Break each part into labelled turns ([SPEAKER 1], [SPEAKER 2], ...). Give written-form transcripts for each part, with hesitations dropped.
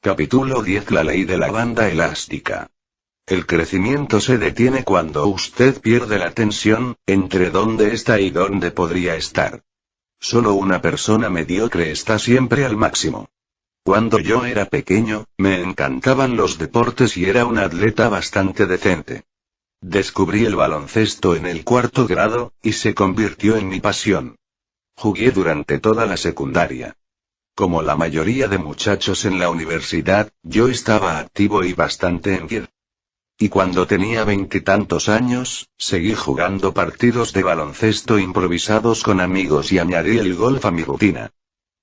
[SPEAKER 1] Capítulo 10. La ley de la banda elástica. El crecimiento se detiene cuando usted pierde la tensión entre dónde está y dónde podría estar. Solo una persona mediocre está siempre al máximo. Cuando yo era pequeño, me encantaban los deportes y era un atleta bastante decente. Descubrí el baloncesto en el 4º grado, y se convirtió en mi pasión. Jugué durante toda la secundaria. Como la mayoría de muchachos en la universidad, yo estaba activo y bastante en pie. Y cuando tenía 20 y tantos años, seguí jugando partidos de baloncesto improvisados con amigos y añadí el golf a mi rutina.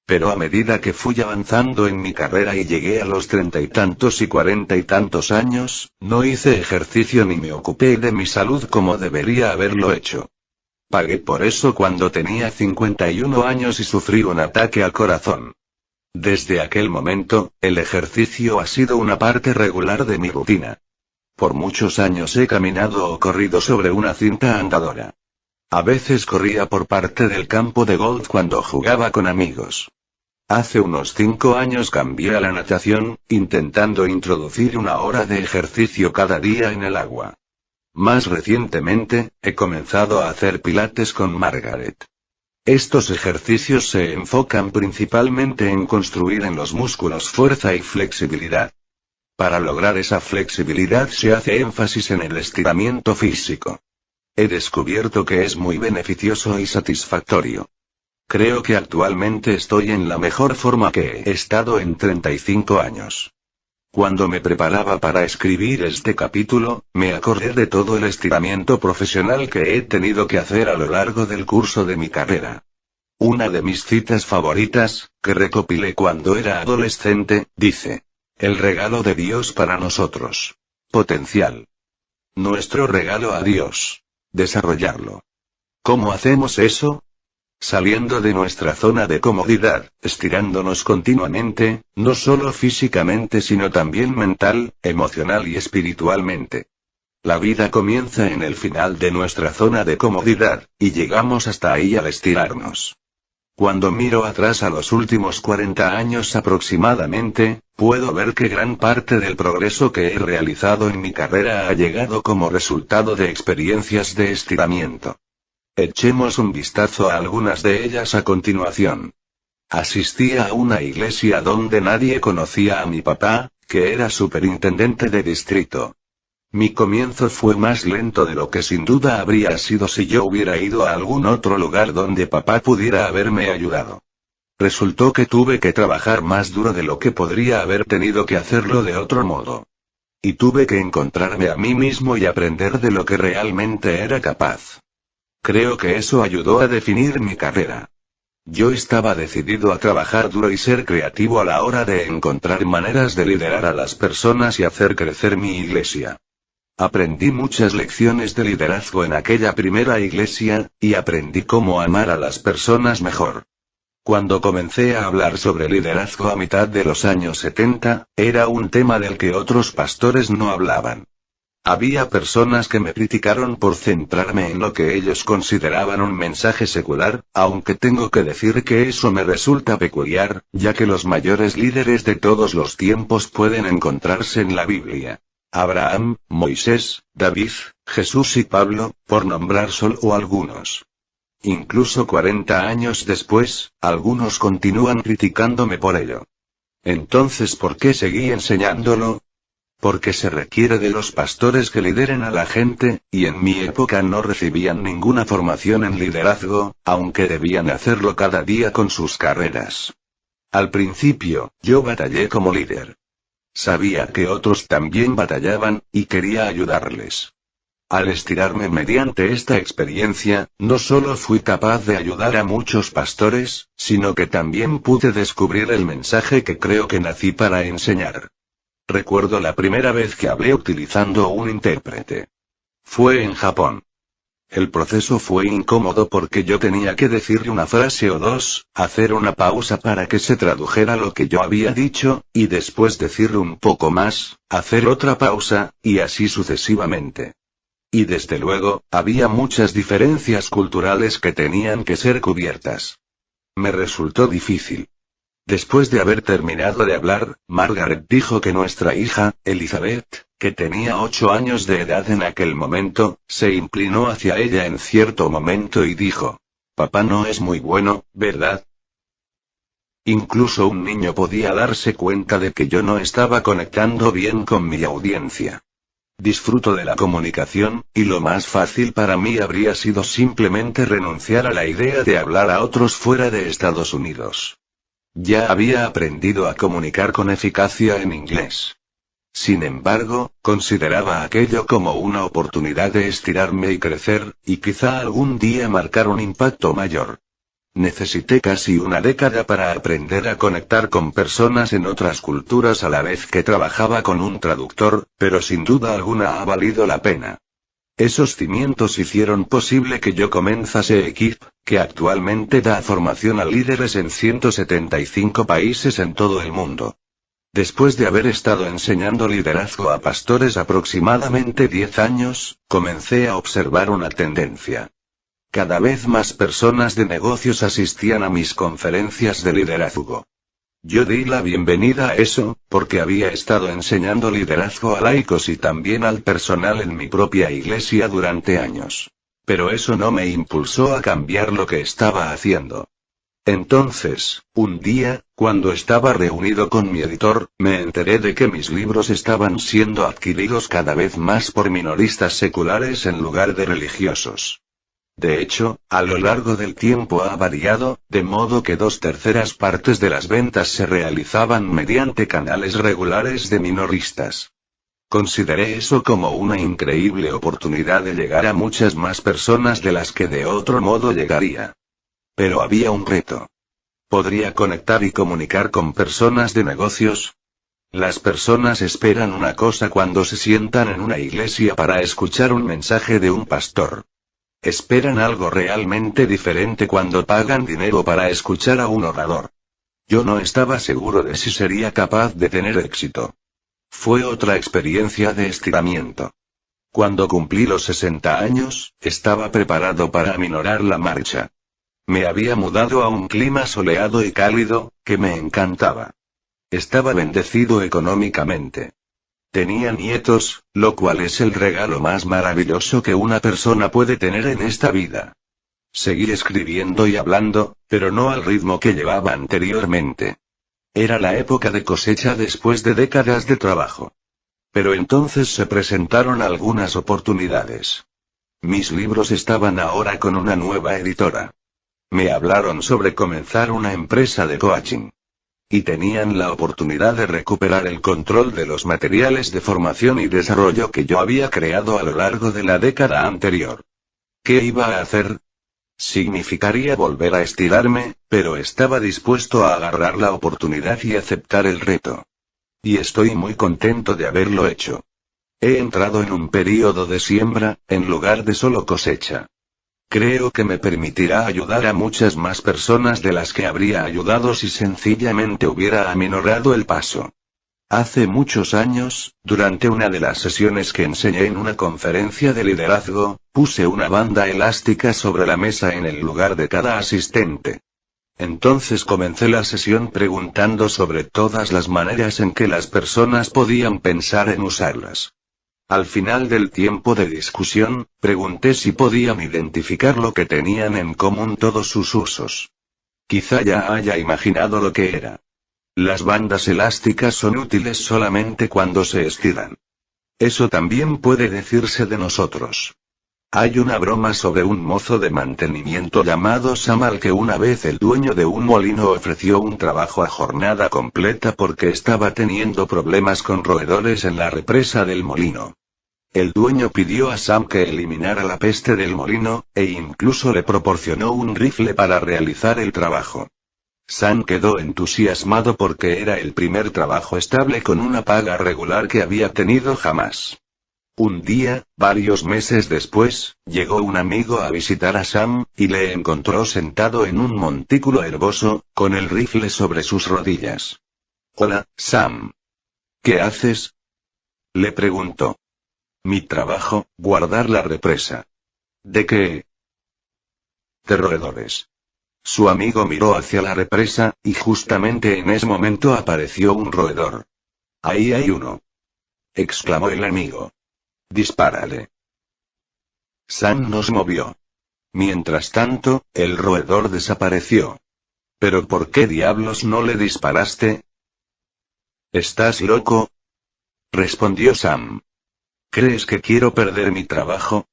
[SPEAKER 1] Pero a medida que fui avanzando en mi carrera y llegué a los 30 y tantos y 40 y tantos años, no hice ejercicio ni me ocupé de mi salud como debería haberlo hecho. Pagué por eso cuando tenía 51 años y sufrí un ataque al corazón. Desde aquel momento, el ejercicio ha sido una parte regular de mi rutina. Por muchos años he caminado o corrido sobre una cinta andadora. A veces corría por parte del campo de golf cuando jugaba con amigos. Hace unos 5 años cambié a la natación, intentando introducir 1 hora de ejercicio cada día en el agua. Más recientemente, he comenzado a hacer pilates con Margaret. Estos ejercicios se enfocan principalmente en construir en los músculos fuerza y flexibilidad. Para lograr esa flexibilidad se hace énfasis en el estiramiento físico. He descubierto que es muy beneficioso y satisfactorio. Creo que actualmente estoy en la mejor forma que he estado en 35 años. Cuando me preparaba para escribir este capítulo, me acordé de todo el estiramiento profesional que he tenido que hacer a lo largo del curso de mi carrera. Una de mis citas favoritas, que recopilé cuando era adolescente, dice: el regalo de Dios para nosotros. Potencial. Nuestro regalo a Dios. Desarrollarlo. ¿Cómo hacemos eso? Saliendo de nuestra zona de comodidad, estirándonos continuamente, no solo físicamente sino también mental, emocional y espiritualmente. La vida comienza en el final de nuestra zona de comodidad, y llegamos hasta ahí al estirarnos. Cuando miro atrás a los últimos 40 años aproximadamente, puedo ver que gran parte del progreso que he realizado en mi carrera ha llegado como resultado de experiencias de estiramiento. Echemos un vistazo a algunas de ellas a continuación. Asistía a una iglesia donde nadie conocía a mi papá, que era superintendente de distrito. Mi comienzo fue más lento de lo que sin duda habría sido si yo hubiera ido a algún otro lugar donde papá pudiera haberme ayudado. Resultó que tuve que trabajar más duro de lo que podría haber tenido que hacerlo de otro modo. Y tuve que encontrarme a mí mismo y aprender de lo que realmente era capaz. Creo que eso ayudó a definir mi carrera. Yo estaba decidido a trabajar duro y ser creativo a la hora de encontrar maneras de liderar a las personas y hacer crecer mi iglesia. Aprendí muchas lecciones de liderazgo en aquella primera iglesia, y aprendí cómo amar a las personas mejor. Cuando comencé a hablar sobre liderazgo a mitad de los años 70, era un tema del que otros pastores no hablaban. Había personas que me criticaron por centrarme en lo que ellos consideraban un mensaje secular, aunque tengo que decir que eso me resulta peculiar, ya que los mayores líderes de todos los tiempos pueden encontrarse en la Biblia. Abraham, Moisés, David, Jesús y Pablo, por nombrar solo algunos. Incluso 40 años después, algunos continúan criticándome por ello. Entonces, ¿por qué seguí enseñándolo? Porque se requiere de los pastores que lideren a la gente, y en mi época no recibían ninguna formación en liderazgo, aunque debían hacerlo cada día con sus carreras. Al principio, yo batallé como líder. Sabía que otros también batallaban, y quería ayudarles. Al estirarme mediante esta experiencia, no solo fui capaz de ayudar a muchos pastores, sino que también pude descubrir el mensaje que creo que nací para enseñar. Recuerdo la primera vez que hablé utilizando un intérprete. Fue en Japón. El proceso fue incómodo porque yo tenía que decirle una frase o dos, hacer una pausa para que se tradujera lo que yo había dicho, y después decirle un poco más, hacer otra pausa, y así sucesivamente. Y desde luego, había muchas diferencias culturales que tenían que ser cubiertas. Me resultó difícil. Después de haber terminado de hablar, Margaret dijo que nuestra hija, Elizabeth, que tenía 8 años de edad en aquel momento, se inclinó hacia ella en cierto momento y dijo: «Papá no es muy bueno, ¿verdad?». Incluso un niño podía darse cuenta de que yo no estaba conectando bien con mi audiencia. Disfruto de la comunicación, y lo más fácil para mí habría sido simplemente renunciar a la idea de hablar a otros fuera de Estados Unidos. Ya había aprendido a comunicar con eficacia en inglés. Sin embargo, consideraba aquello como una oportunidad de estirarme y crecer, y quizá algún día marcar un impacto mayor. Necesité casi una década para aprender a conectar con personas en otras culturas a la vez que trabajaba con un traductor, pero sin duda alguna ha valido la pena. Esos cimientos hicieron posible que yo comenzase Equip, que actualmente da formación a líderes en 175 países en todo el mundo. Después de haber estado enseñando liderazgo a pastores aproximadamente 10 años, comencé a observar una tendencia. Cada vez más personas de negocios asistían a mis conferencias de liderazgo. Yo di la bienvenida a eso, porque había estado enseñando liderazgo a laicos y también al personal en mi propia iglesia durante años. Pero eso no me impulsó a cambiar lo que estaba haciendo. Entonces, un día, cuando estaba reunido con mi editor, me enteré de que mis libros estaban siendo adquiridos cada vez más por minoristas seculares en lugar de religiosos. De hecho, a lo largo del tiempo ha variado, de modo que 2/3 partes de las ventas se realizaban mediante canales regulares de minoristas. Consideré eso como una increíble oportunidad de llegar a muchas más personas de las que de otro modo llegaría. Pero había un reto. ¿Podría conectar y comunicar con personas de negocios? Las personas esperan una cosa cuando se sientan en una iglesia para escuchar un mensaje de un pastor. Esperan algo realmente diferente cuando pagan dinero para escuchar a un orador. Yo no estaba seguro de si sería capaz de tener éxito. Fue otra experiencia de estiramiento. Cuando cumplí los 60 años, estaba preparado para aminorar la marcha. Me había mudado a un clima soleado y cálido, que me encantaba. Estaba bendecido económicamente. Tenía nietos, lo cual es el regalo más maravilloso que una persona puede tener en esta vida. Seguí escribiendo y hablando, pero no al ritmo que llevaba anteriormente. Era la época de cosecha después de décadas de trabajo. Pero entonces se presentaron algunas oportunidades. Mis libros estaban ahora con una nueva editora. Me hablaron sobre comenzar una empresa de coaching. Y tenían la oportunidad de recuperar el control de los materiales de formación y desarrollo que yo había creado a lo largo de la década anterior. ¿Qué iba a hacer? Significaría volver a estirarme, pero estaba dispuesto a agarrar la oportunidad y aceptar el reto. Y estoy muy contento de haberlo hecho. He entrado en un período de siembra, en lugar de solo cosecha. Creo que me permitirá ayudar a muchas más personas de las que habría ayudado si sencillamente hubiera aminorado el paso. Hace muchos años, durante una de las sesiones que enseñé en una conferencia de liderazgo, puse una banda elástica sobre la mesa en el lugar de cada asistente. Entonces comencé la sesión preguntando sobre todas las maneras en que las personas podían pensar en usarlas. Al final del tiempo de discusión, pregunté si podían identificar lo que tenían en común todos sus usos. Quizá ya haya imaginado lo que era. Las bandas elásticas son útiles solamente cuando se estiran. Eso también puede decirse de nosotros. Hay una broma sobre un mozo de mantenimiento llamado Sam al que una vez el dueño de un molino ofreció un trabajo a jornada completa porque estaba teniendo problemas con roedores en la represa del molino. El dueño pidió a Sam que eliminara la peste del molino, e incluso le proporcionó un rifle para realizar el trabajo. Sam quedó entusiasmado porque era el primer trabajo estable con una paga regular que había tenido jamás. Un día, varios meses después, llegó un amigo a visitar a Sam, y le encontró sentado en un montículo herboso, con el rifle sobre sus rodillas. «Hola, Sam. ¿Qué haces?», le preguntó. «Mi trabajo, guardar la represa». «¿De qué?» «De roedores». Su amigo miró hacia la represa, y justamente en ese momento apareció un roedor. «Ahí hay uno», exclamó el amigo. «Dispárale». Sam no se movió. Mientras tanto, el roedor desapareció. «¿Pero por qué diablos no le disparaste?» «¿Estás loco?», respondió Sam. «¿Crees que quiero perder mi trabajo?»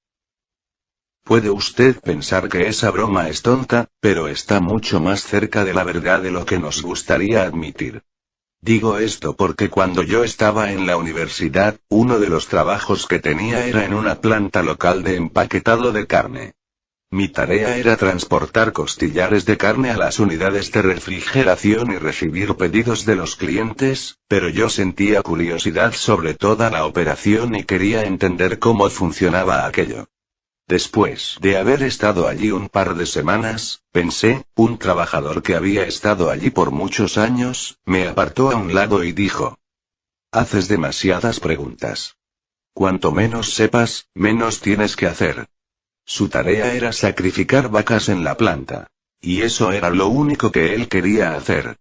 [SPEAKER 1] Puede usted pensar que esa broma es tonta, pero está mucho más cerca de la verdad de lo que nos gustaría admitir. Digo esto porque cuando yo estaba en la universidad, uno de los trabajos que tenía era en una planta local de empaquetado de carne. Mi tarea era transportar costillares de carne a las unidades de refrigeración y recibir pedidos de los clientes, pero yo sentía curiosidad sobre toda la operación y quería entender cómo funcionaba aquello. Después de haber estado allí un par de semanas, pensé, un trabajador que había estado allí por muchos años, me apartó a un lado y dijo: «Haces demasiadas preguntas. Cuanto menos sepas, menos tienes que hacer». Su tarea era sacrificar vacas en la planta. Y eso era lo único que él quería hacer.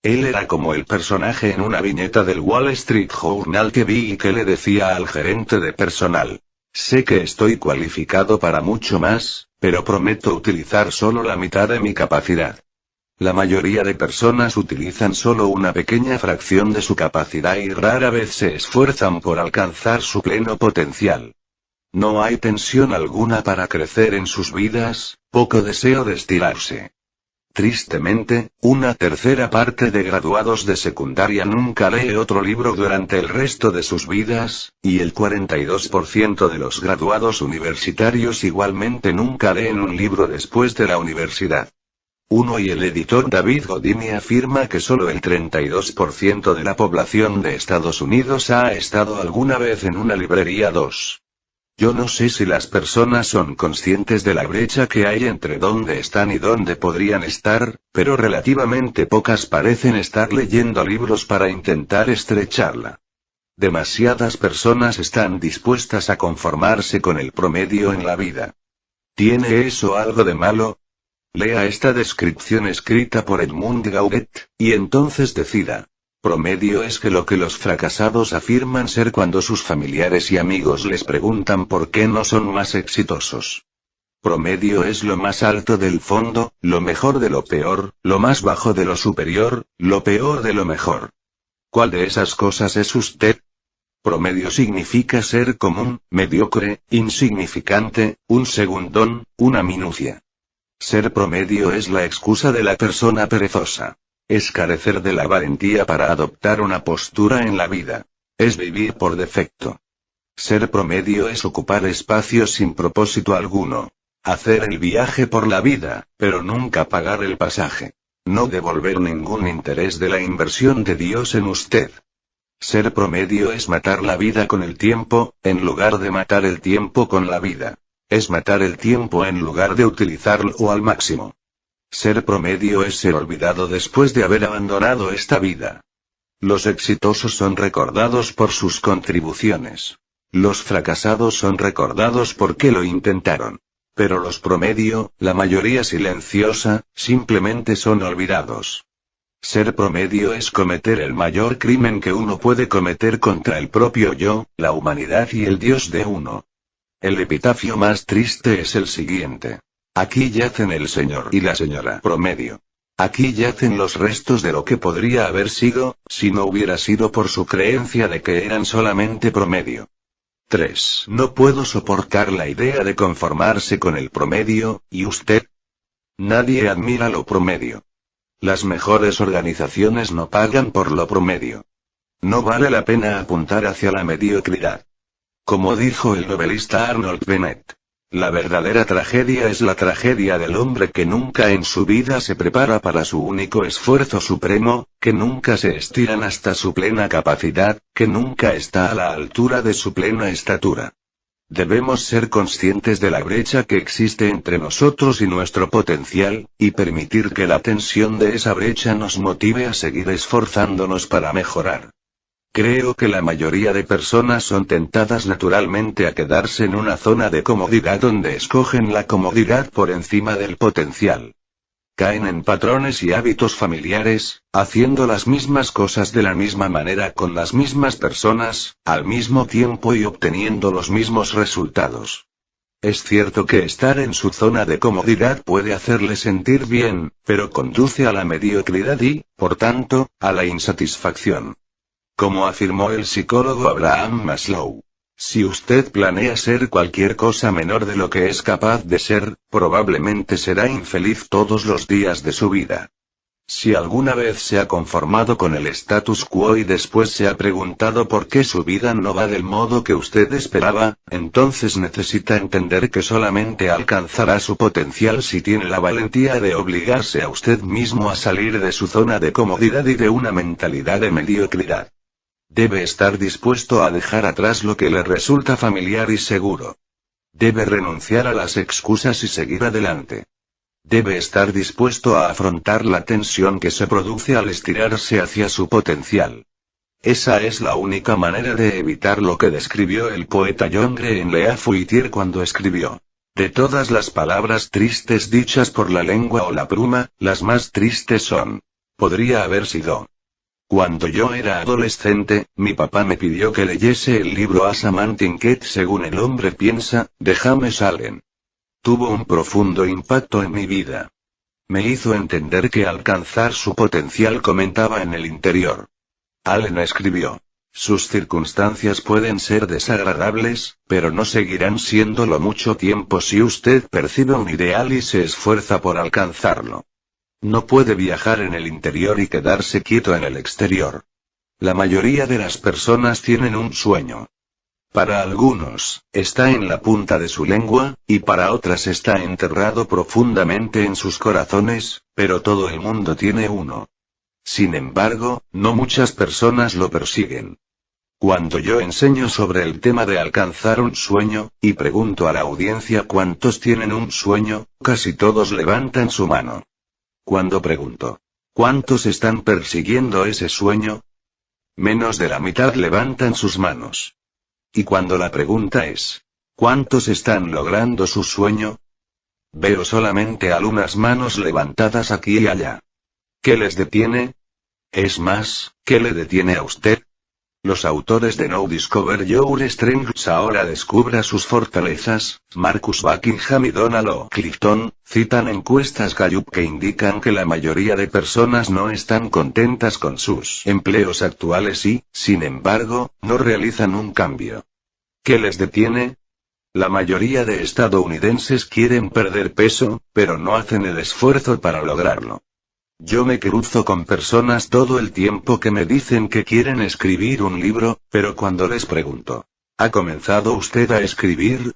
[SPEAKER 1] Él era como el personaje en una viñeta del Wall Street Journal que vi y que le decía al gerente de personal: «Sé que estoy cualificado para mucho más, pero prometo utilizar solo la mitad de mi capacidad». La mayoría de personas utilizan solo una pequeña fracción de su capacidad y rara vez se esfuerzan por alcanzar su pleno potencial. No hay tensión alguna para crecer en sus vidas, poco deseo de estirarse. Tristemente, una tercera parte de graduados de secundaria nunca lee otro libro durante el resto de sus vidas, y el 42% de los graduados universitarios igualmente nunca leen un libro después de la universidad. Uno y el editor David Godini afirma que solo el 32% de la población de Estados Unidos ha estado alguna vez en una librería. 2. Yo no sé si las personas son conscientes de la brecha que hay entre dónde están y dónde podrían estar, pero relativamente pocas parecen estar leyendo libros para intentar estrecharla. Demasiadas personas están dispuestas a conformarse con el promedio en la vida. ¿Tiene eso algo de malo? Lea esta descripción escrita por Edmund Gaudet, y entonces decida. Promedio es que lo que los fracasados afirman ser cuando sus familiares y amigos les preguntan por qué no son más exitosos. Promedio es lo más alto del fondo, lo mejor de lo peor, lo más bajo de lo superior, lo peor de lo mejor. ¿Cuál de esas cosas es usted? Promedio significa ser común, mediocre, insignificante, un segundón, una minucia. Ser promedio es la excusa de la persona perezosa. Es carecer de la valentía para adoptar una postura en la vida. Es vivir por defecto. Ser promedio es ocupar espacio sin propósito alguno. Hacer el viaje por la vida, pero nunca pagar el pasaje. No devolver ningún interés de la inversión de Dios en usted. Ser promedio es matar la vida con el tiempo, en lugar de matar el tiempo con la vida. Es matar el tiempo en lugar de utilizarlo al máximo. Ser promedio es ser olvidado después de haber abandonado esta vida. Los exitosos son recordados por sus contribuciones. Los fracasados son recordados porque lo intentaron. Pero los promedio, la mayoría silenciosa, simplemente son olvidados. Ser promedio es cometer el mayor crimen que uno puede cometer contra el propio yo, la humanidad y el Dios de uno. El epitafio más triste es el siguiente. Aquí yacen el señor y la señora promedio. Aquí yacen los restos de lo que podría haber sido, si no hubiera sido por su creencia de que eran solamente promedio. 3. No puedo soportar la idea de conformarse con el promedio, ¿y usted? Nadie admira lo promedio. Las mejores organizaciones no pagan por lo promedio. No vale la pena apuntar hacia la mediocridad. Como dijo el novelista Arnold Bennett. La verdadera tragedia es la tragedia del hombre que nunca en su vida se prepara para su único esfuerzo supremo, que nunca se estiran hasta su plena capacidad, que nunca está a la altura de su plena estatura. Debemos ser conscientes de la brecha que existe entre nosotros y nuestro potencial, y permitir que la tensión de esa brecha nos motive a seguir esforzándonos para mejorar. Creo que la mayoría de personas son tentadas naturalmente a quedarse en una zona de comodidad donde escogen la comodidad por encima del potencial. caen en patrones y hábitos familiares, haciendo las mismas cosas de la misma manera con las mismas personas, al mismo tiempo y obteniendo los mismos resultados. Es cierto que estar en su zona de comodidad puede hacerle sentir bien, pero conduce a la mediocridad y, por tanto, a la insatisfacción. Como afirmó el psicólogo Abraham Maslow, si usted planea ser cualquier cosa menor de lo que es capaz de ser, probablemente será infeliz todos los días de su vida. Si alguna vez se ha conformado con el status quo y después se ha preguntado por qué su vida no va del modo que usted esperaba, entonces necesita entender que solamente alcanzará su potencial si tiene la valentía de obligarse a usted mismo a salir de su zona de comodidad y de una mentalidad de mediocridad. Debe estar dispuesto a dejar atrás lo que le resulta familiar y seguro. Debe renunciar a las excusas y seguir adelante. Debe estar dispuesto a afrontar la tensión que se produce al estirarse hacia su potencial. Esa es la única manera de evitar lo que describió el poeta John Gray en Le Fouettier cuando escribió: de todas las palabras tristes dichas por la lengua o la pluma, las más tristes son. Podría haber sido. Cuando yo era adolescente, mi papá me pidió que leyese el libro As a Man Thinketh según el hombre piensa, de James Allen. Tuvo un profundo impacto en mi vida. Me hizo entender que alcanzar su potencial comenzaba en el interior. Allen escribió: sus circunstancias pueden ser desagradables, pero no seguirán siéndolo mucho tiempo si usted percibe un ideal y se esfuerza por alcanzarlo. No puede viajar en el interior y quedarse quieto en el exterior. La mayoría de las personas tienen un sueño. Para algunos, está en la punta de su lengua, y para otras está enterrado profundamente en sus corazones, pero todo el mundo tiene uno. Sin embargo, no muchas personas lo persiguen. Cuando yo enseño sobre el tema de alcanzar un sueño, y pregunto a la audiencia cuántos tienen un sueño, casi todos levantan su mano. Cuando pregunto, ¿cuántos están persiguiendo ese sueño? Menos de la mitad levantan sus manos. Y cuando la pregunta es, ¿cuántos están logrando su sueño? Veo solamente algunas manos levantadas aquí y allá. ¿Qué les detiene? Es más, ¿qué le detiene a usted? Los autores de Now Discover Your Strengths ahora descubra sus fortalezas, Marcus Buckingham y Donald O. Clifton, citan encuestas Gallup que indican que la mayoría de personas no están contentas con sus empleos actuales y, sin embargo, no realizan un cambio. ¿Qué les detiene? La mayoría de estadounidenses quieren perder peso, pero no hacen el esfuerzo para lograrlo. Yo me cruzo con personas todo el tiempo que me dicen que quieren escribir un libro, pero cuando les pregunto, ¿ha comenzado usted a escribir?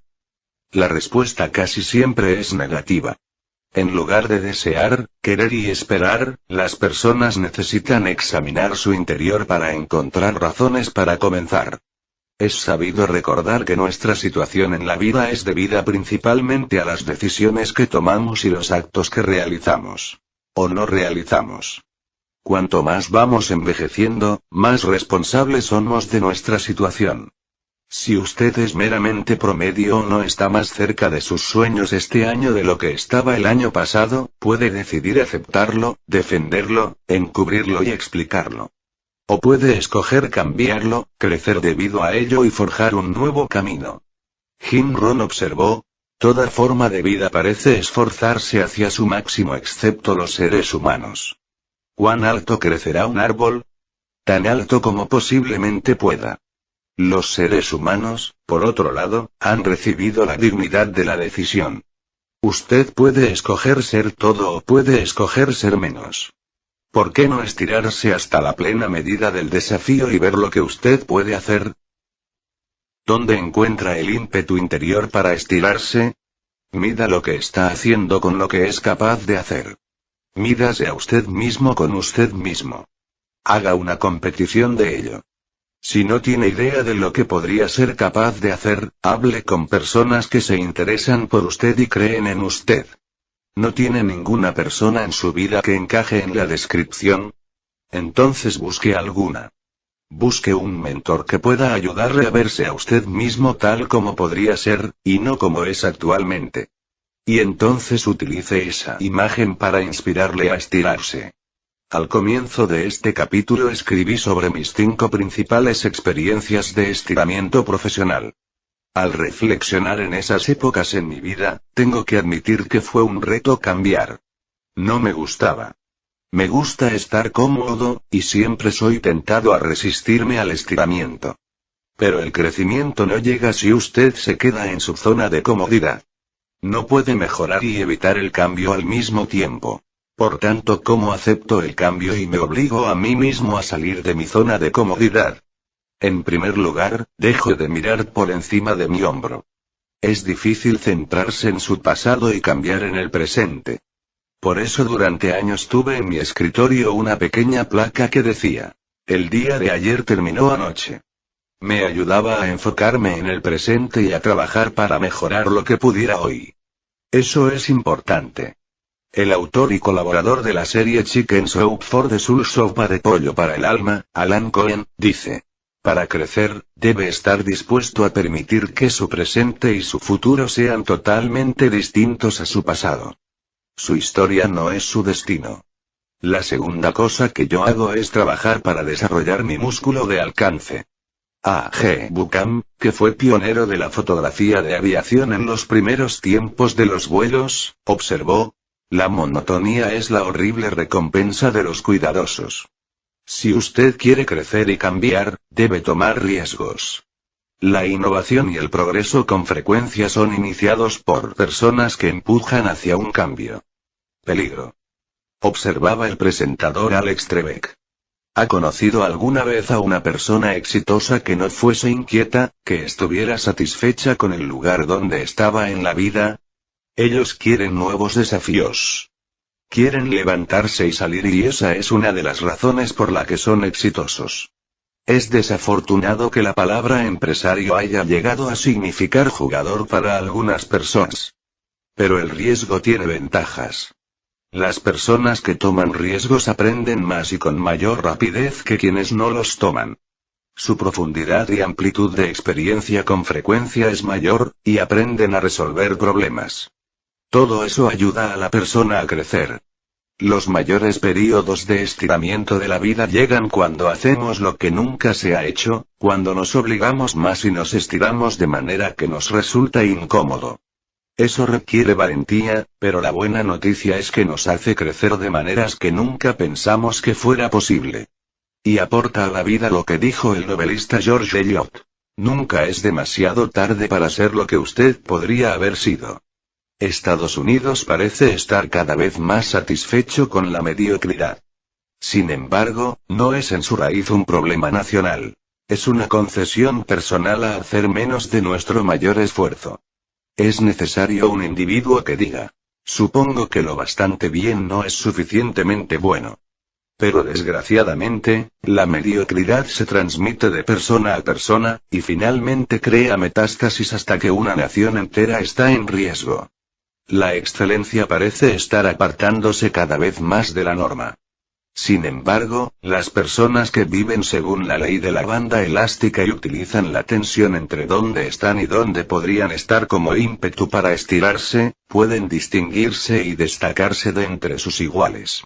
[SPEAKER 1] La respuesta casi siempre es negativa. En lugar de desear, querer y esperar, las personas necesitan examinar su interior para encontrar razones para comenzar. Es sabido recordar que nuestra situación en la vida es debida principalmente a las decisiones que tomamos y los actos que realizamos. O no realizamos. Cuanto más vamos envejeciendo, más responsables somos de nuestra situación. Si usted es meramente promedio o no está más cerca de sus sueños este año de lo que estaba el año pasado, puede decidir aceptarlo, defenderlo, encubrirlo y explicarlo. O puede escoger cambiarlo, crecer debido a ello y forjar un nuevo camino. Jim Rohn observó: toda forma de vida parece esforzarse hacia su máximo excepto los seres humanos. ¿Cuán alto crecerá un árbol? Tan alto como posiblemente pueda. Los seres humanos, por otro lado, han recibido la dignidad de la decisión. Usted puede escoger ser todo o puede escoger ser menos. ¿Por qué no estirarse hasta la plena medida del desafío y ver lo que usted puede hacer? ¿Dónde encuentra el ímpetu interior para estirarse? Mida lo que está haciendo con lo que es capaz de hacer. Mídase a usted mismo con usted mismo. Haga una competición de ello. Si no tiene idea de lo que podría ser capaz de hacer, hable con personas que se interesan por usted y creen en usted. ¿No tiene ninguna persona en su vida que encaje en la descripción? Entonces busque alguna. Busque un mentor que pueda ayudarle a verse a usted mismo tal como podría ser, y no como es actualmente. Y entonces utilice esa imagen para inspirarle a estirarse. Al comienzo de este capítulo escribí sobre mis 5 principales experiencias de estiramiento profesional. Al reflexionar en esas épocas en mi vida, tengo que admitir que fue un reto cambiar. No me gustaba. Me gusta estar cómodo, y siempre soy tentado a resistirme al estiramiento. Pero el crecimiento no llega si usted se queda en su zona de comodidad. No puede mejorar y evitar el cambio al mismo tiempo. Por tanto, ¿cómo acepto el cambio y me obligo a mí mismo a salir de mi zona de comodidad? En primer lugar, dejo de mirar por encima de mi hombro. Es difícil centrarse en su pasado y cambiar en el presente. Por eso durante años tuve en mi escritorio una pequeña placa que decía: "El día de ayer terminó anoche". Me ayudaba a enfocarme en el presente y a trabajar para mejorar lo que pudiera hoy. Eso es importante. El autor y colaborador de la serie Chicken Soup for the Soul, sopa de pollo para el alma, Alan Cohen, dice: para crecer, debe estar dispuesto a permitir que su presente y su futuro sean totalmente distintos a su pasado. Su historia no es su destino. La segunda cosa que yo hago es trabajar para desarrollar mi músculo de alcance. A. G. Buchan, que fue pionero de la fotografía de aviación en los primeros tiempos de los vuelos, observó: la monotonía es la horrible recompensa de los cuidadosos. Si usted quiere crecer y cambiar, debe tomar riesgos. La innovación y el progreso con frecuencia son iniciados por personas que empujan hacia un cambio. Peligro. Observaba el presentador Alex Trebek. ¿Ha conocido alguna vez a una persona exitosa que no fuese inquieta, que estuviera satisfecha con el lugar donde estaba en la vida? Ellos quieren nuevos desafíos. Quieren levantarse y salir, y esa es una de las razones por la que son exitosos. Es desafortunado que la palabra empresario haya llegado a significar jugador para algunas personas. Pero el riesgo tiene ventajas. Las personas que toman riesgos aprenden más y con mayor rapidez que quienes no los toman. Su profundidad y amplitud de experiencia con frecuencia es mayor, y aprenden a resolver problemas. Todo eso ayuda a la persona a crecer. Los mayores períodos de estiramiento de la vida llegan cuando hacemos lo que nunca se ha hecho, cuando nos obligamos más y nos estiramos de manera que nos resulta incómodo. Eso requiere valentía, pero la buena noticia es que nos hace crecer de maneras que nunca pensamos que fuera posible. Y aporta a la vida lo que dijo el novelista George Eliot: nunca es demasiado tarde para ser lo que usted podría haber sido. Estados Unidos parece estar cada vez más satisfecho con la mediocridad. Sin embargo, no es en su raíz un problema nacional. Es una concesión personal a hacer menos de nuestro mayor esfuerzo. Es necesario un individuo que diga: supongo que lo bastante bien no es suficientemente bueno. Pero desgraciadamente, la mediocridad se transmite de persona a persona, y finalmente crea metástasis hasta que una nación entera está en riesgo. La excelencia parece estar apartándose cada vez más de la norma. Sin embargo, las personas que viven según la ley de la banda elástica y utilizan la tensión entre dónde están y dónde podrían estar como ímpetu para estirarse, pueden distinguirse y destacarse de entre sus iguales.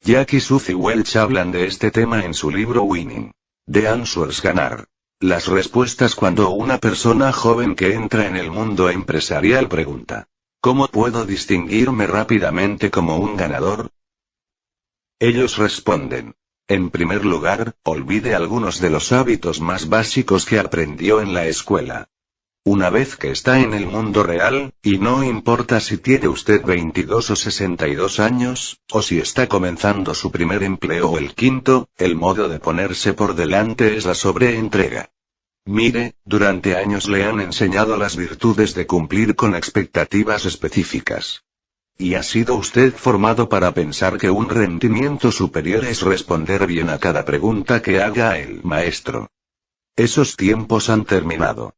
[SPEAKER 1] Jack y Suzy Welch hablan de este tema en su libro Winning. The Answers, ganar. Las respuestas, cuando una persona joven que entra en el mundo empresarial pregunta: ¿cómo puedo distinguirme rápidamente como un ganador? Ellos responden: en primer lugar, olvide algunos de los hábitos más básicos que aprendió en la escuela. Una vez que está en el mundo real, y no importa si tiene usted 22 o 62 años, o si está comenzando su primer empleo o el quinto, el modo de ponerse por delante es la sobreentrega. Mire, durante años le han enseñado las virtudes de cumplir con expectativas específicas. Y ha sido usted formado para pensar que un rendimiento superior es responder bien a cada pregunta que haga el maestro. Esos tiempos han terminado.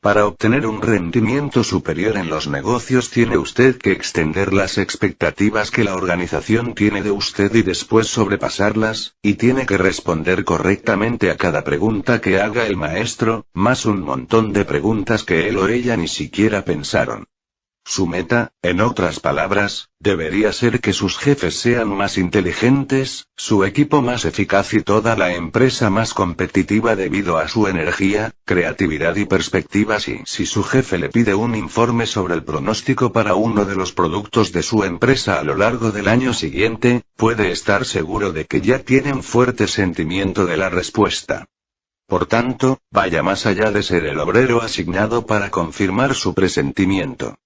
[SPEAKER 1] Para obtener un rendimiento superior en los negocios tiene usted que extender las expectativas que la organización tiene de usted y después sobrepasarlas, y tiene que responder correctamente a cada pregunta que haga el maestro, más un montón de preguntas que él o ella ni siquiera pensaron. Su meta, en otras palabras, debería ser que sus jefes sean más inteligentes, su equipo más eficaz y toda la empresa más competitiva debido a su energía, creatividad y perspectivas. Y si su jefe le pide un informe sobre el pronóstico para uno de los productos de su empresa a lo largo del año siguiente, puede estar seguro de que ya tiene un fuerte sentimiento de la respuesta. Por tanto, vaya más allá de ser el obrero asignado para confirmar su presentimiento.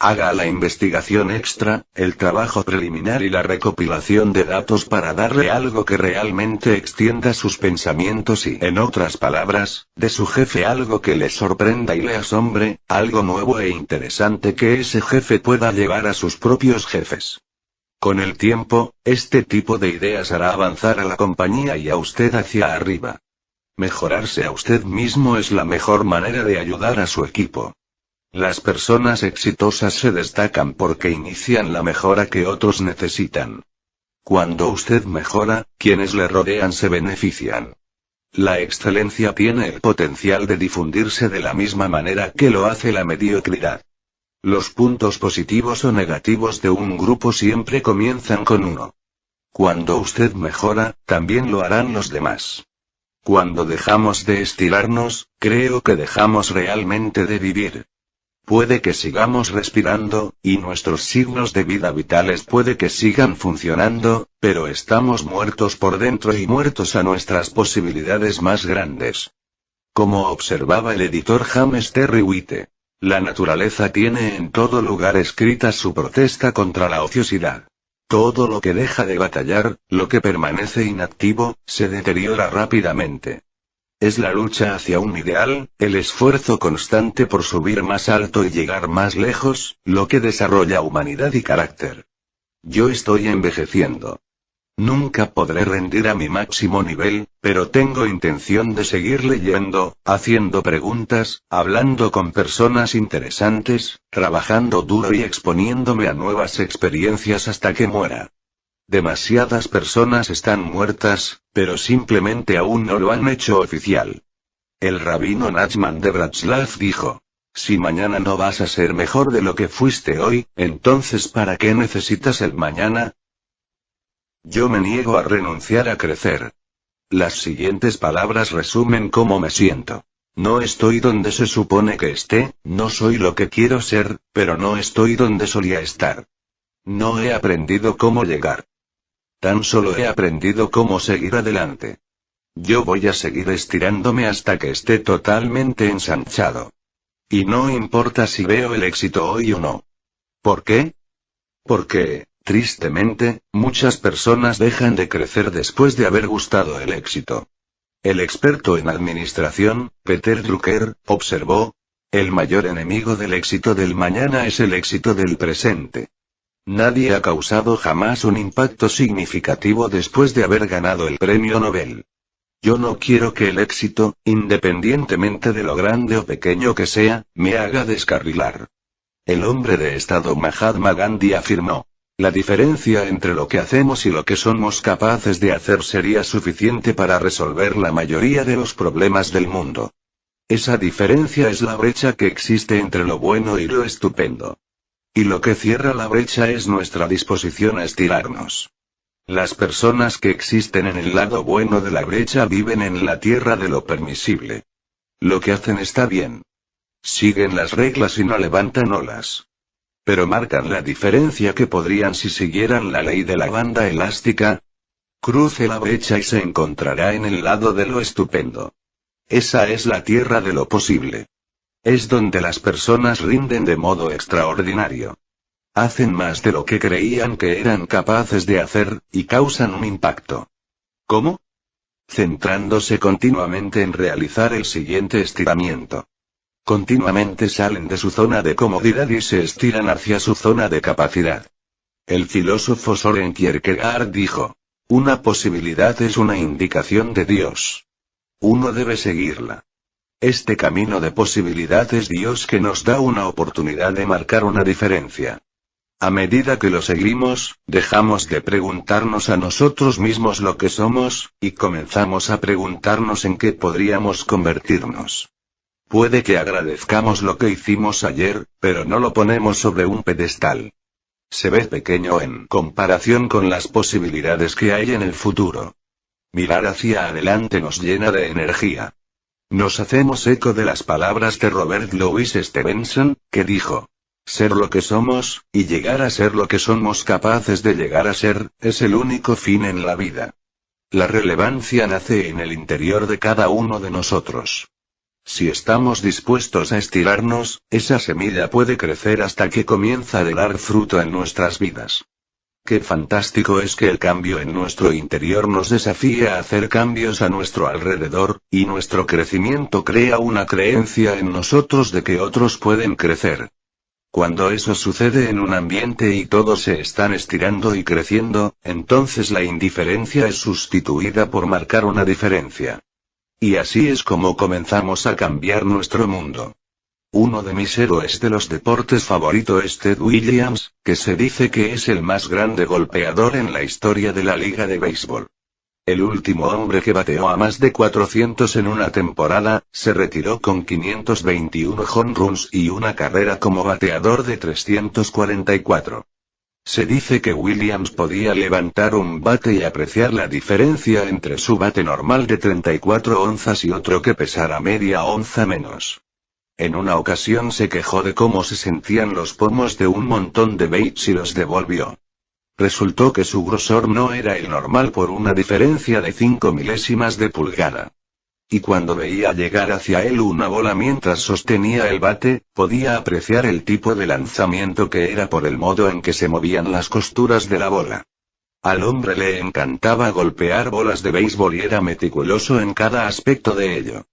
[SPEAKER 1] Haga la investigación extra, el trabajo preliminar y la recopilación de datos para darle algo que realmente extienda sus pensamientos y, en otras palabras, de su jefe algo que le sorprenda y le asombre, algo nuevo e interesante que ese jefe pueda llevar a sus propios jefes. Con el tiempo, este tipo de ideas hará avanzar a la compañía y a usted hacia arriba. Mejorarse a usted mismo es la mejor manera de ayudar a su equipo. Las personas exitosas se destacan porque inician la mejora que otros necesitan. Cuando usted mejora, quienes le rodean se benefician. La excelencia tiene el potencial de difundirse de la misma manera que lo hace la mediocridad. Los puntos positivos o negativos de un grupo siempre comienzan con uno. Cuando usted mejora, también lo harán los demás. Cuando dejamos de estirarnos, creo que dejamos realmente de vivir. Puede que sigamos respirando, y nuestros signos de vida vitales puede que sigan funcionando, pero estamos muertos por dentro y muertos a nuestras posibilidades más grandes. Como observaba el editor James Terry White, la naturaleza tiene en todo lugar escrita su protesta contra la ociosidad. Todo lo que deja de batallar, lo que permanece inactivo, se deteriora rápidamente. Es la lucha hacia un ideal, el esfuerzo constante por subir más alto y llegar más lejos, lo que desarrolla humanidad y carácter. Yo estoy envejeciendo. Nunca podré rendir a mi máximo nivel, pero tengo intención de seguir leyendo, haciendo preguntas, hablando con personas interesantes, trabajando duro y exponiéndome a nuevas experiencias hasta que muera. Demasiadas personas están muertas, pero simplemente aún no lo han hecho oficial. El rabino Nachman de Bratslav dijo: si mañana no vas a ser mejor de lo que fuiste hoy, entonces ¿para qué necesitas el mañana? Yo me niego a renunciar a crecer. Las siguientes palabras resumen cómo me siento. No estoy donde se supone que esté, no soy lo que quiero ser, pero no estoy donde solía estar. No he aprendido cómo llegar. Tan solo he aprendido cómo seguir adelante. Yo voy a seguir estirándome hasta que esté totalmente ensanchado. Y no importa si veo el éxito hoy o no. ¿Por qué? Porque, tristemente, muchas personas dejan de crecer después de haber gustado el éxito. El experto en administración, Peter Drucker, observó: el mayor enemigo del éxito del mañana es el éxito del presente. Nadie ha causado jamás un impacto significativo después de haber ganado el premio Nobel. Yo no quiero que el éxito, independientemente de lo grande o pequeño que sea, me haga descarrilar. El hombre de Estado Mahatma Gandhi afirmó: la diferencia entre lo que hacemos y lo que somos capaces de hacer sería suficiente para resolver la mayoría de los problemas del mundo. Esa diferencia es la brecha que existe entre lo bueno y lo estupendo. Y lo que cierra la brecha es nuestra disposición a estirarnos. Las personas que existen en el lado bueno de la brecha viven en la tierra de lo permisible. Lo que hacen está bien. Siguen las reglas y no levantan olas. Pero marcan la diferencia que podrían si siguieran la ley de la banda elástica. Cruce la brecha y se encontrará en el lado de lo estupendo. Esa es la tierra de lo posible. Es donde las personas rinden de modo extraordinario. Hacen más de lo que creían que eran capaces de hacer, y causan un impacto. ¿Cómo? Centrándose continuamente en realizar el siguiente estiramiento. Continuamente salen de su zona de comodidad y se estiran hacia su zona de capacidad. El filósofo Soren Kierkegaard dijo: una posibilidad es una indicación de Dios. Uno debe seguirla. Este camino de posibilidad es Dios que nos da una oportunidad de marcar una diferencia. A medida que lo seguimos, dejamos de preguntarnos a nosotros mismos lo que somos, y comenzamos a preguntarnos en qué podríamos convertirnos. Puede que agradezcamos lo que hicimos ayer, pero no lo ponemos sobre un pedestal. Se ve pequeño en comparación con las posibilidades que hay en el futuro. Mirar hacia adelante nos llena de energía. Nos hacemos eco de las palabras de Robert Louis Stevenson, que dijo: ser lo que somos, y llegar a ser lo que somos capaces de llegar a ser, es el único fin en la vida. La relevancia nace en el interior de cada uno de nosotros. Si estamos dispuestos a estirarnos, esa semilla puede crecer hasta que comienza a dar fruto en nuestras vidas. Qué fantástico es que el cambio en nuestro interior nos desafíe a hacer cambios a nuestro alrededor, y nuestro crecimiento crea una creencia en nosotros de que otros pueden crecer. Cuando eso sucede en un ambiente y todos se están estirando y creciendo, entonces la indiferencia es sustituida por marcar una diferencia. Y así es como comenzamos a cambiar nuestro mundo. Uno de mis héroes de los deportes favorito es Ted Williams, que se dice que es el más grande golpeador en la historia de la liga de béisbol. El último hombre que bateó a más de 400 en una temporada, se retiró con 521 home runs y una carrera como bateador de 344. Se dice que Williams podía levantar un bate y apreciar la diferencia entre su bate normal de 34 onzas y otro que pesara media onza menos. En una ocasión se quejó de cómo se sentían los pomos de un montón de bates y los devolvió. Resultó que su grosor no era el normal por una diferencia de 5 milésimas de pulgada. Y cuando veía llegar hacia él una bola mientras sostenía el bate, podía apreciar el tipo de lanzamiento que era por el modo en que se movían las costuras de la bola. Al hombre le encantaba golpear bolas de béisbol y era meticuloso en cada aspecto de ello.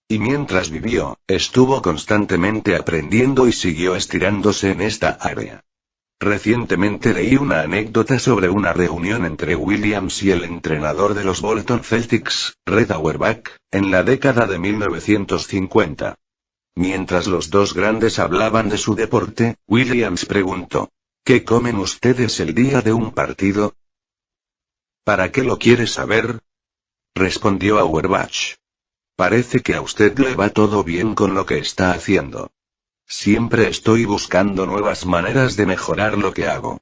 [SPEAKER 1] Y mientras vivió, estuvo constantemente aprendiendo y siguió estirándose en esta área. Recientemente leí una anécdota sobre una reunión entre Williams y el entrenador de los Boston Celtics, Red Auerbach, en la década de 1950. Mientras los dos grandes hablaban de su deporte, Williams preguntó: ¿qué comen ustedes el día de un partido? ¿Para qué lo quiere saber?, respondió Auerbach. Parece que a usted le va todo bien con lo que está haciendo. Siempre estoy buscando nuevas maneras de mejorar lo que hago.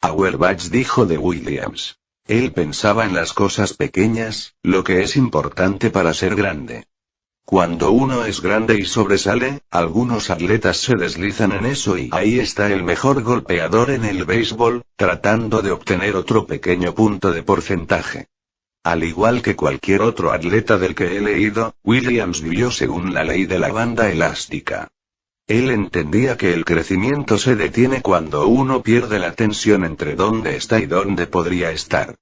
[SPEAKER 1] Auerbach dijo de Williams: él pensaba en las cosas pequeñas, lo que es importante para ser grande. Cuando uno es grande y sobresale, algunos atletas se deslizan en eso y ahí está el mejor golpeador en el béisbol, tratando de obtener otro pequeño punto de porcentaje. Al igual que cualquier otro atleta del que he leído, Williams vivió según la ley de la banda elástica. Él entendía que el crecimiento se detiene cuando uno pierde la tensión entre dónde está y dónde podría estar.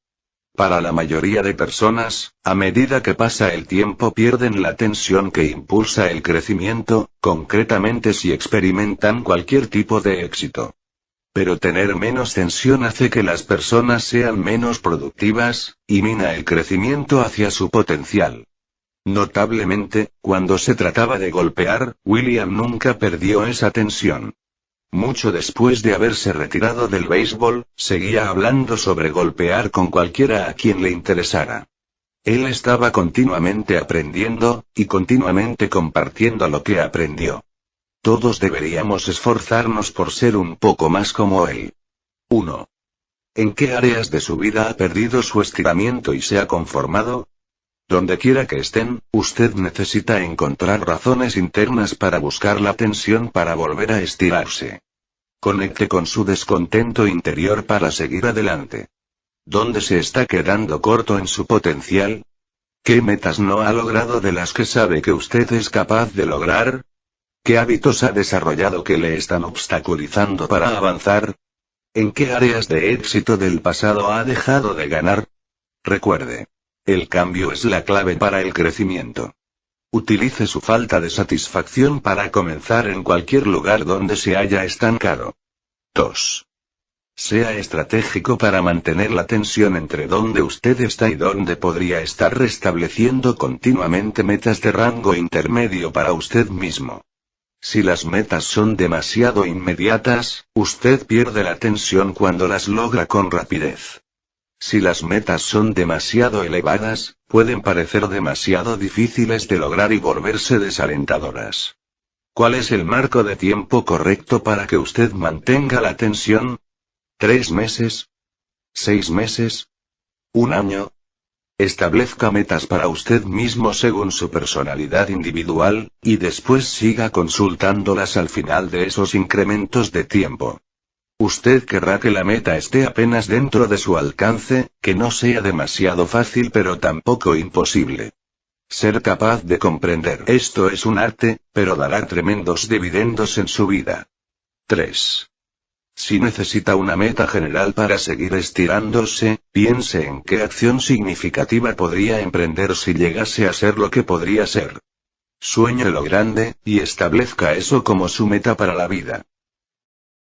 [SPEAKER 1] Para la mayoría de personas, a medida que pasa el tiempo pierden la tensión que impulsa el crecimiento, concretamente si experimentan cualquier tipo de éxito. Pero tener menos tensión hace que las personas sean menos productivas, y mina el crecimiento hacia su potencial. Notablemente, cuando se trataba de golpear, William nunca perdió esa tensión. Mucho después de haberse retirado del béisbol, seguía hablando sobre golpear con cualquiera a quien le interesara. Él estaba continuamente aprendiendo, y continuamente compartiendo lo que aprendió. Todos deberíamos esforzarnos por ser un poco más como él. 1. ¿En qué áreas de su vida ha perdido su estiramiento y se ha conformado? Donde quiera que estén, usted necesita encontrar razones internas para buscar la tensión para volver a estirarse. Conecte con su descontento interior para seguir adelante. ¿Dónde se está quedando corto en su potencial? ¿Qué metas no ha logrado de las que sabe que usted es capaz de lograr? ¿Qué hábitos ha desarrollado que le están obstaculizando para avanzar? ¿En qué áreas de éxito del pasado ha dejado de ganar? Recuerde. El cambio es la clave para el crecimiento. Utilice su falta de satisfacción para comenzar en cualquier lugar donde se haya estancado. 2. Sea estratégico para mantener la tensión entre donde usted está y donde podría estar, restableciendo continuamente metas de rango intermedio para usted mismo. Si las metas son demasiado inmediatas, usted pierde la tensión cuando las logra con rapidez. Si las metas son demasiado elevadas, pueden parecer demasiado difíciles de lograr y volverse desalentadoras. ¿Cuál es el marco de tiempo correcto para que usted mantenga la tensión? ¿3 meses? ¿6 meses? ¿Un año? Establezca metas para usted mismo según su personalidad individual, y después siga consultándolas al final de esos incrementos de tiempo. Usted querrá que la meta esté apenas dentro de su alcance, que no sea demasiado fácil pero tampoco imposible. Ser capaz de comprender esto es un arte, pero dará tremendos dividendos en su vida. 3. Si necesita una meta general para seguir estirándose, piense en qué acción significativa podría emprender si llegase a ser lo que podría ser. Sueñe lo grande, y establezca eso como su meta para la vida.